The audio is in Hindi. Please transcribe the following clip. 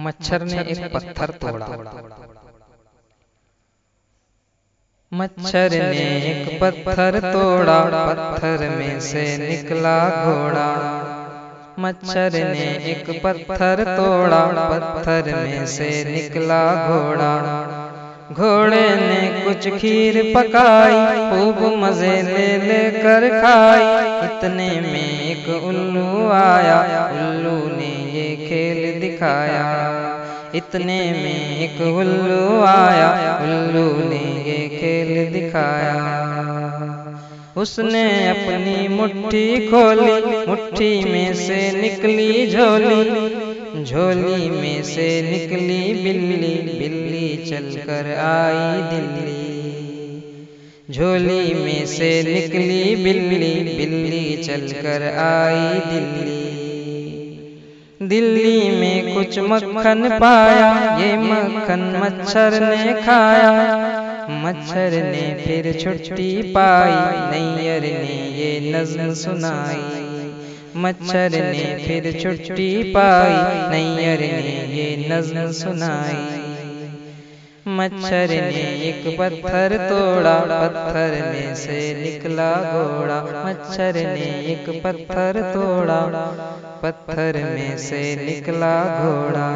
मच्छर ने एक पत्थर तोड़ा। मच्छर ने एक पत्थर तोड़ा, पत्थर में से निकला घोड़ा। मच्छर ने एक पत्थर तोड़ा, पत्थर में से निकला घोड़ा। घोड़े ने कुछ खीर पकाई, खूब मजे ले लेकर खाई। इतने में एक उल्लू आया, उल्लू ने ये खेल दिखाया। इतने में एक उल्लू आया, उल्लू ने ये खेल दिखाया। उसने अपनी मुट्ठी खोली, मुट्ठी में से निकली झोली। झोली में से निकली बिल्ली, बिल्ली चलकर आई दिल्ली। झोली में से निकली बिल्ली, बिल्ली चलकर आई दिल्ली। दिल्ली में कुछ मक्खन पाया, ये मक्खन मच्छर ने खाया। मच्छर ने फिर छुट्टी पाई, नैयर ने ये नज़्म सुनाई। मच्छर ने फिर छुट्टी पाई, नैयर ने ये नज़्म सुनाई। मच्छर ने एक पत्थर तोड़ा, पत्थर में से निकला घोड़ा। मच्छर ने एक पत्थर तोड़ा, पत्थर में से निकला घोड़ा।